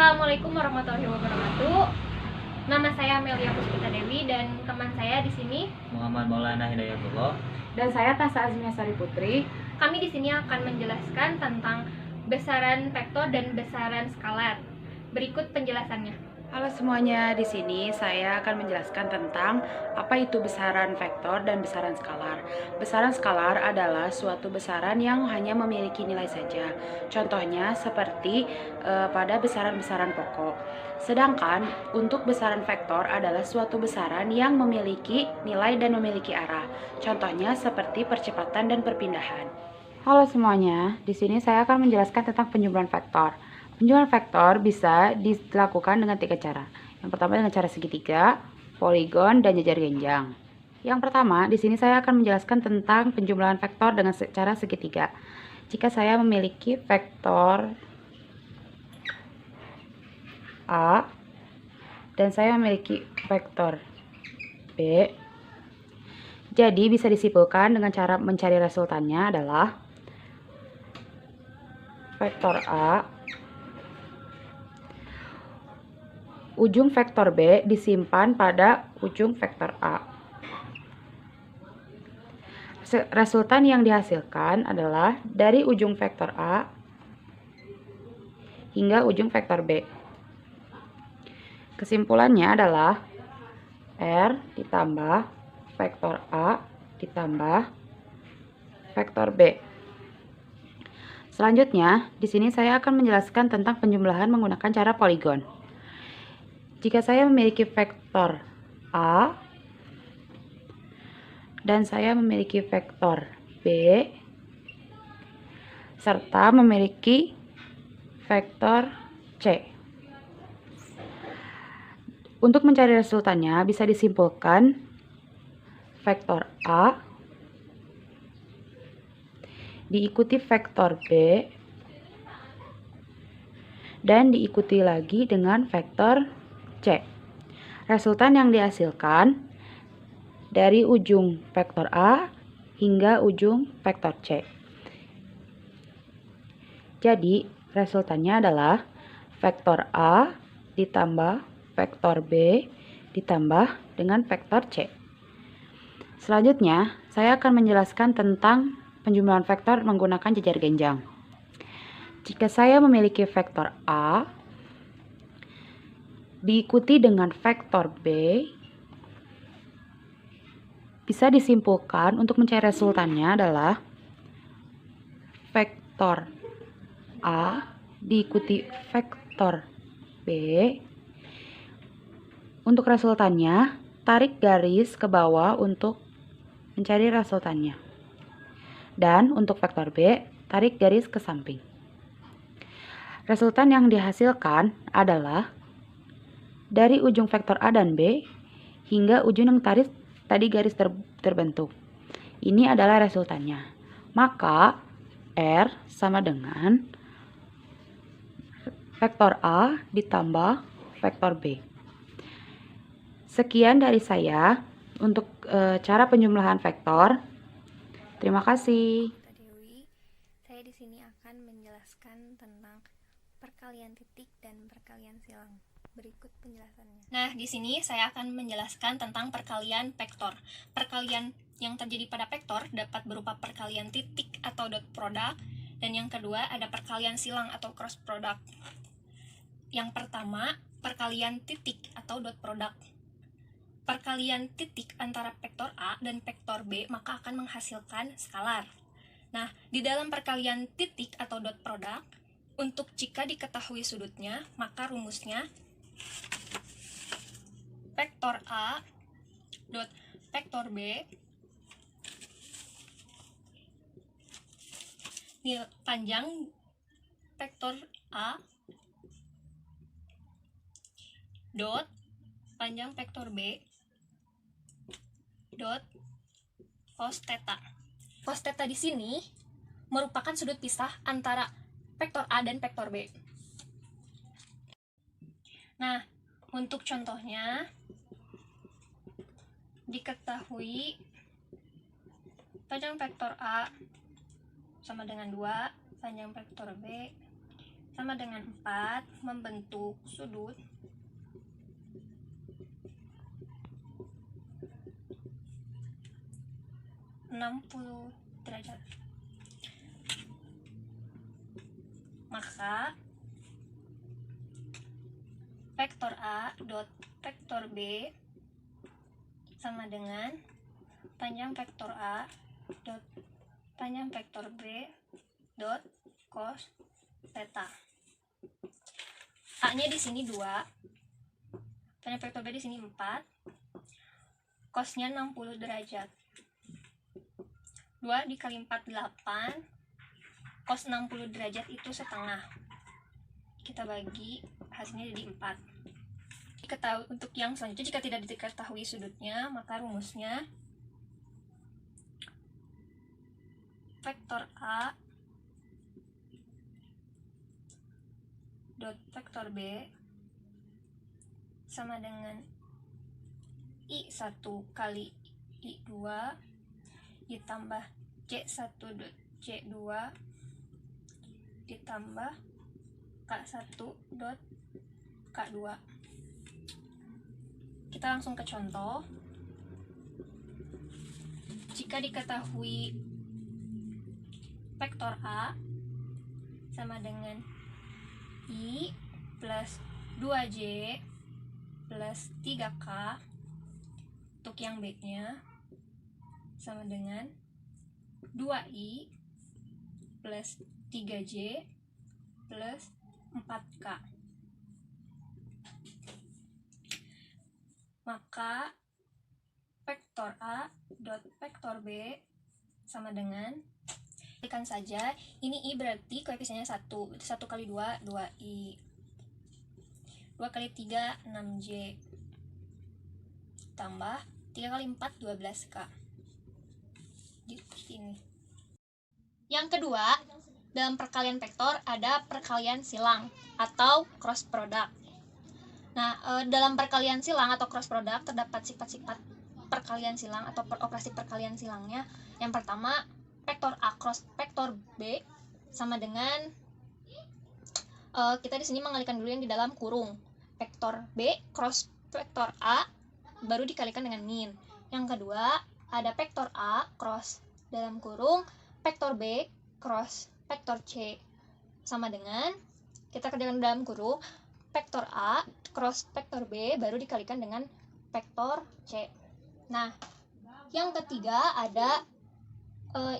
Assalamualaikum warahmatullahi wabarakatuh. Nama saya Melia Puspita Dewi dan teman saya di sini Muhammad Maulana Hidayatullah. Dan saya Tasa Azmia Sari Putri. Kami di sini akan menjelaskan tentang besaran vektor dan besaran skalar. Berikut penjelasannya. Halo semuanya, di sini saya akan menjelaskan tentang apa itu besaran vektor dan besaran skalar. Besaran skalar adalah suatu besaran yang hanya memiliki nilai saja. Contohnya seperti pada besaran-besaran pokok. Sedangkan untuk besaran vektor adalah suatu besaran yang memiliki nilai dan memiliki arah. Contohnya seperti percepatan dan perpindahan. Halo semuanya, di sini saya akan menjelaskan tentang penjumlahan vektor. Penjumlahan vektor bisa dilakukan dengan 3 cara. Yang pertama dengan cara segitiga, poligon, dan jajar genjang. Yang pertama, di sini saya akan menjelaskan tentang penjumlahan vektor dengan cara segitiga. Jika saya memiliki vektor A dan saya memiliki vektor B, jadi bisa disimpulkan dengan cara mencari resultannya adalah vektor A ujung vektor B disimpan pada ujung vektor A. Resultan yang dihasilkan adalah dari ujung vektor A hingga ujung vektor B. Kesimpulannya adalah R ditambah vektor A ditambah vektor B. Selanjutnya, di sini saya akan menjelaskan tentang penjumlahan menggunakan cara poligon. Jika saya memiliki vektor A dan saya memiliki vektor B serta memiliki vektor C. Untuk mencari resultannya bisa disimpulkan vektor A diikuti vektor B dan diikuti lagi dengan vektor C. Resultan yang dihasilkan dari ujung vektor A hingga ujung vektor C. Jadi, resultannya adalah vektor A ditambah vektor B ditambah dengan vektor C. Selanjutnya, saya akan menjelaskan tentang penjumlahan vektor menggunakan jajar genjang. Jika saya memiliki vektor A diikuti dengan vektor B, bisa disimpulkan untuk mencari resultannya adalah vektor A diikuti vektor B. Untuk resultannya, tarik garis ke bawah untuk mencari resultannya. Dan untuk vektor B, tarik garis ke samping. Resultan yang dihasilkan adalah dari ujung vektor A dan B hingga ujung yang tadi garis terbentuk. Ini adalah resultannya. Maka R sama dengan vektor A ditambah vektor B. Sekian dari saya untuk cara penjumlahan vektor. Terima kasih. Dewi, saya di sini akan menjelaskan tentang perkalian titik dan perkalian silang. Berikut penjelasannya. Nah, di sini saya akan menjelaskan tentang perkalian vektor. Perkalian yang terjadi pada vektor dapat berupa perkalian titik atau dot product, dan yang kedua ada perkalian silang atau cross product. Yang pertama, perkalian titik atau dot product. Perkalian titik antara vektor A dan vektor B maka akan menghasilkan skalar. Nah, di dalam perkalian titik atau dot product, untuk jika diketahui sudutnya, maka rumusnya vektor A dot vektor B panjang vektor A dot panjang vektor B dot cos theta. Cos theta di sini merupakan sudut pisah antara vektor A dan vektor B. Nah, untuk contohnya diketahui panjang vektor A sama dengan 2, panjang vektor B sama dengan 4 membentuk sudut derajat. Maka vektor A dot vektor B sama dengan panjang vektor A dot panjang vektor B dot cos theta. A-nya di sini 2, panjang vektor B di sini 4, cosnya 60 derajat. 2 dikali 4 8, cos 60 derajat itu setengah. Kita bagi, hasilnya jadi 4. Untuk yang selanjutnya, jika tidak diketahui sudutnya, maka rumusnya vektor A dot vektor B sama dengan I1 kali I2 ditambah C1 dot C2 ditambah K1 dot K2. Kita langsung ke contoh. Jika diketahui vektor A sama dengan I plus 2J plus 3K, untuk yang B-nya sama dengan 2I plus 3J plus 4K. Maka vektor A dot vektor B sama dengan, kalikan saja, ini I berarti koefisiennya 1, itu 1 kali 2, 2I, 2 kali 3, 6J, tambah 3 kali 4, 12K. Seperti ini. Yang kedua, dalam perkalian vektor ada perkalian silang atau cross product. Nah, dalam perkalian silang atau cross product terdapat sifat-sifat perkalian silang atau operasi perkalian silangnya. Yang pertama, vektor A cross vektor B sama dengan, kita di sini mengalihkan dulu yang di dalam kurung. Vektor B cross vektor A baru dikalikan dengan min. Yang kedua, ada vektor A cross dalam kurung vektor B cross vektor C sama dengan, kita kerjakan dalam kurung, vektor A cross vektor B baru dikalikan dengan vektor C. Nah, yang ketiga ada,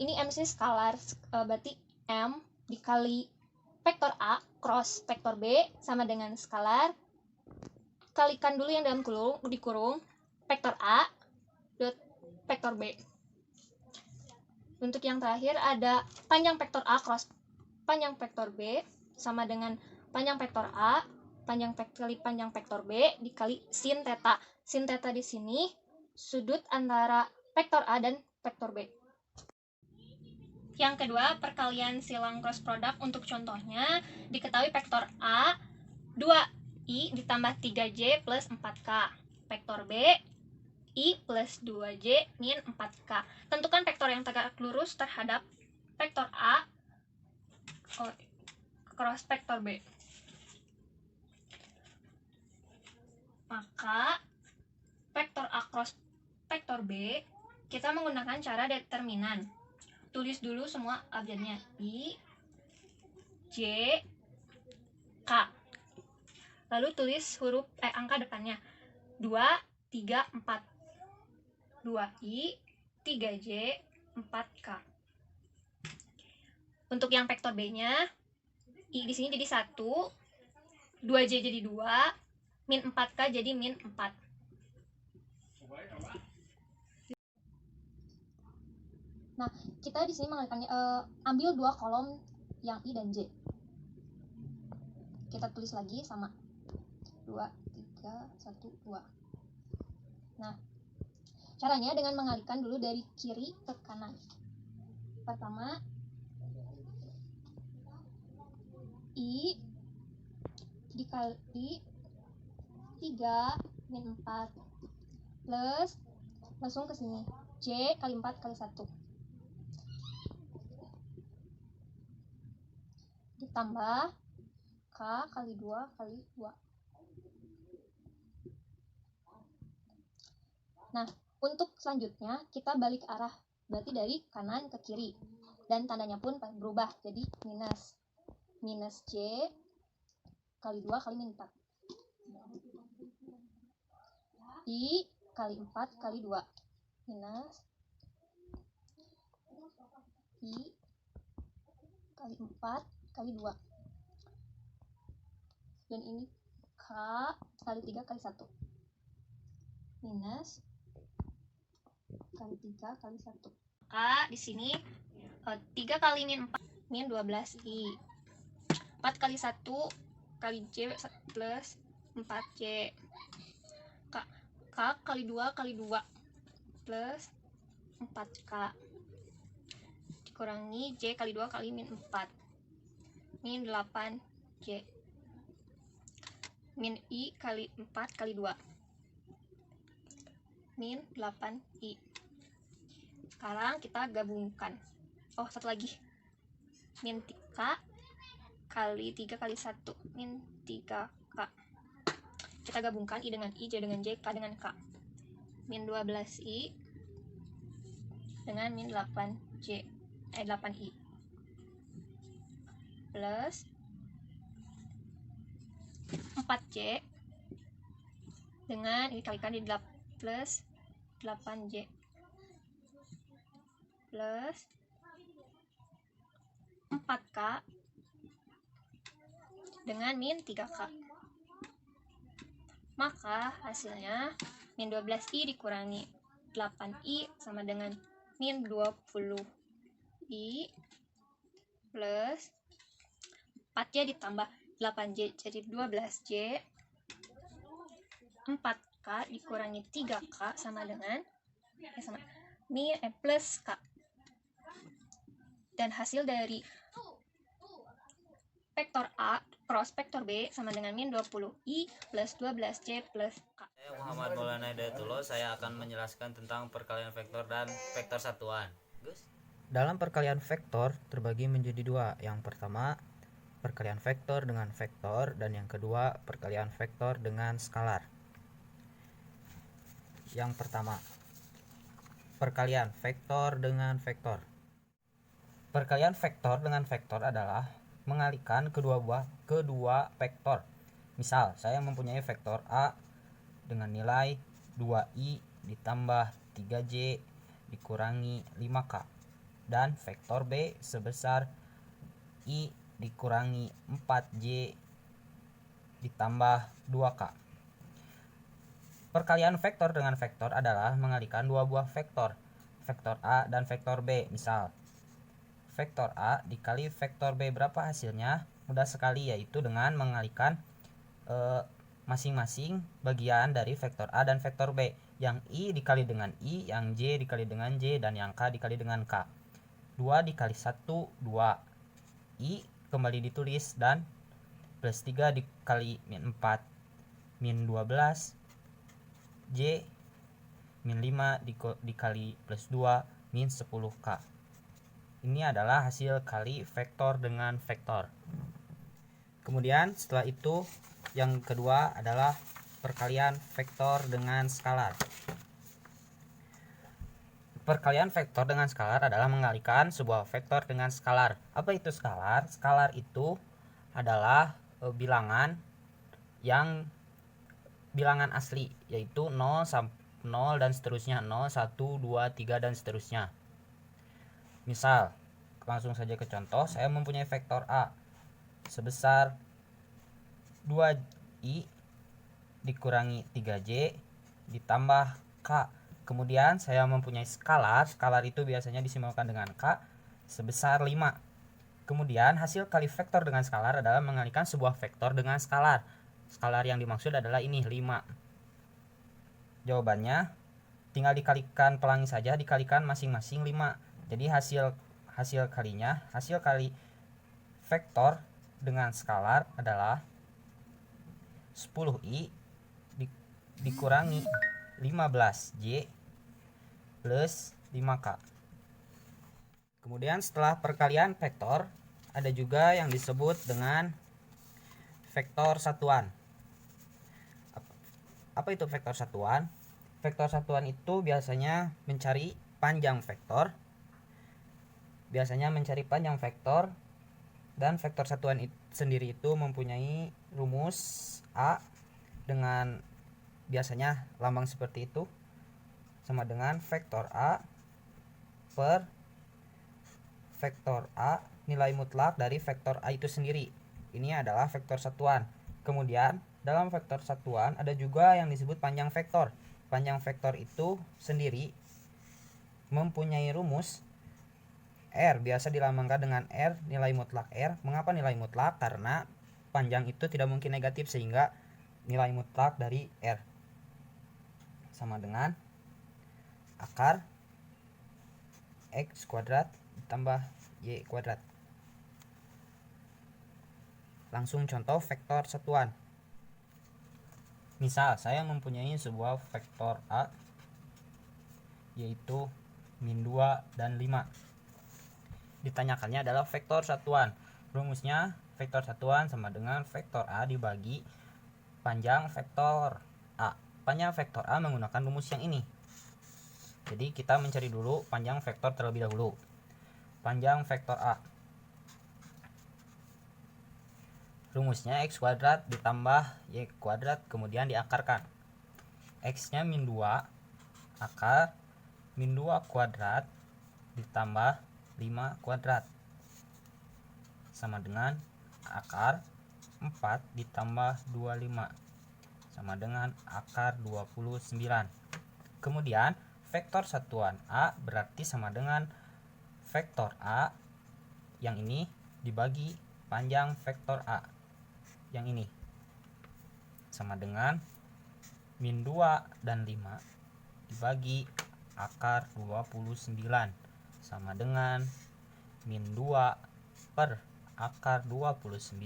ini M sini skalar, berarti M dikali vektor A cross vektor B sama dengan skalar, kalikan dulu yang dalam dikurung vektor A dot vektor B. Untuk yang terakhir ada panjang vektor A cross panjang vektor B sama dengan panjang vektor A kali panjang vektor B dikali sin theta. Sin theta di sini sudut antara vektor A dan vektor B. Yang kedua, perkalian silang cross product. Untuk contohnya, diketahui vektor A 2I ditambah 3J plus 4K. Vektor B I plus 2J min 4K. Tentukan vektor yang tegak lurus terhadap vektor A cross vektor B. Maka vektor A cross vektor B kita menggunakan cara determinan. Tulis dulu semua abjadnya, I, J, K. Lalu tulis huruf angka depannya. 2, 3, 4. 2I, 3J, 4K. Untuk yang vektor B-nya, I di sini jadi 1, 2J jadi 2, min 4K jadi min 4. Nah, kita di sini mengalihkannya, ambil 2 kolom yang I dan J. Kita tulis lagi sama 2, 3, 1, 2. Nah, caranya dengan mengalihkan dulu dari kiri ke kanan. Pertama, I dikali 3 min 4 plus langsung ke sini J kali 4 kali 1 ditambah kali 2 kali 2. Nah, untuk selanjutnya kita balik arah, berarti dari kanan ke kiri. Dan tandanya pun berubah, jadi minus J kali 2 kali min 4. I kali 4 kali 2. Minus I kali 4 kali 2. Dan ini K kali 3 kali 1. Minus kali 3 kali 1. K di sini 3 kali min 4 min 12I. 4 kali 1 kali J plus 4J. K kali 2 kali 2 plus 4K dikurangi J kali 2 kali min 4 min 8J min I kali 4 kali 2 min 8I. Sekarang kita gabungkan. Oh, satu lagi. Min K kali 3 kali 1 min 3K. Kita gabungkan I dengan I, J dengan J, K dengan K. Min 12I dengan min 8I. Plus 4J dengan ini kalikan di plus 8J plus 4K dengan min 3K. Maka hasilnya min 12I dikurangi 8I sama dengan min 20I plus 4J ditambah 8J jadi 12J. 4K dikurangi 3K sama dengan plus K. Dan hasil dari vektor A cross vektor B sama dengan min 20I plus 12J plus K. Saya Muhammad Maulana Hidayatullah. Saya akan menjelaskan tentang perkalian vektor dan vektor satuan. Gus? Dalam perkalian vektor terbagi menjadi dua. Yang pertama, perkalian vektor dengan vektor, dan yang kedua, perkalian vektor dengan skalar. Yang pertama, perkalian vektor dengan vektor. Perkalian vektor dengan vektor adalah mengalihkan kedua vektor. Misal, saya mempunyai vektor A dengan nilai 2I ditambah 3J dikurangi 5K, dan vektor B sebesar I dikurangi 4J ditambah 2K. Perkalian vektor dengan vektor adalah mengalihkan dua buah vektor, vektor A dan vektor B. Misal, vektor A dikali vektor B, berapa hasilnya? Mudah sekali, yaitu dengan mengalihkan masing-masing bagian dari vektor A dan vektor B. Yang I dikali dengan I, yang J dikali dengan J, dan yang K dikali dengan K. 2 dikali 1, 2. I kembali ditulis, dan plus 3 dikali min 4, min 12. J min 5 dikali plus 2, min 10K. Ini adalah hasil kali vektor dengan vektor. Kemudian setelah itu yang kedua adalah perkalian vektor dengan skalar. Perkalian vektor dengan skalar adalah mengalihkan sebuah vektor dengan skalar. Apa itu skalar? Skalar itu adalah bilangan yang bilangan asli, yaitu 0 dan seterusnya, 0, 1, 2, 3 dan seterusnya. Misal, langsung saja ke contoh, saya mempunyai vektor A sebesar 2I dikurangi 3J ditambah K. Kemudian saya mempunyai skalar itu biasanya disimbolkan dengan K sebesar 5. Kemudian hasil kali vektor dengan skalar adalah mengalihkan sebuah vektor dengan skalar. Skalar yang dimaksud adalah ini, 5. Jawabannya tinggal dikalikan pelangi saja, dikalikan masing-masing 5. Jadi hasil kali vektor dengan skalar adalah 10I dikurangi 15J plus 5K. Kemudian setelah perkalian vektor ada juga yang disebut dengan vektor satuan. Apa itu vektor satuan? Vektor satuan itu biasanya mencari panjang vektor. Dan vektor satuan sendiri itu mempunyai rumus A dengan biasanya lambang seperti itu, sama dengan vektor A per vektor A nilai mutlak dari vektor A itu sendiri. Ini adalah vektor satuan. Kemudian dalam vektor satuan ada juga yang disebut panjang vektor. Panjang vektor itu sendiri mempunyai rumus R, biasa dilambangkan dengan R, nilai mutlak R. Mengapa nilai mutlak? Karena panjang itu tidak mungkin negatif, sehingga nilai mutlak dari R sama dengan akar X kuadrat ditambah Y kuadrat. Langsung contoh vektor satuan. Misal saya mempunyai sebuah vektor A yaitu min 2 dan 5. Ditanyakannya adalah vektor satuan. Rumusnya vektor satuan sama dengan vektor A dibagi panjang vektor A. Panjang vektor A menggunakan rumus yang ini. Jadi kita mencari dulu panjang vektor terlebih dahulu. Panjang vektor A, rumusnya X kuadrat ditambah Y kuadrat, kemudian diakarkan. X nya min 2, akar min 2 kuadrat ditambah 5 kuadrat sama dengan akar 4 ditambah 25 sama dengan akar 29. Kemudian vektor satuan A berarti sama dengan vektor A yang ini dibagi panjang vektor A yang ini, sama dengan min 2 dan 5 dibagi akar 29 sama dengan min 2 per akar 29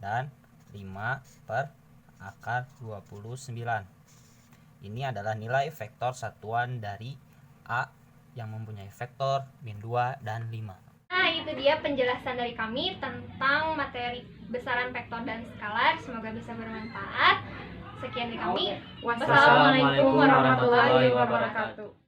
dan 5 per akar 29. Ini adalah nilai vektor satuan dari A yang mempunyai vektor min 2 dan 5. Nah, itu dia penjelasan dari kami tentang materi besaran vektor dan skalar. Semoga bisa bermanfaat. Sekian dari kami. Wassalamualaikum warahmatullahi wabarakatuh.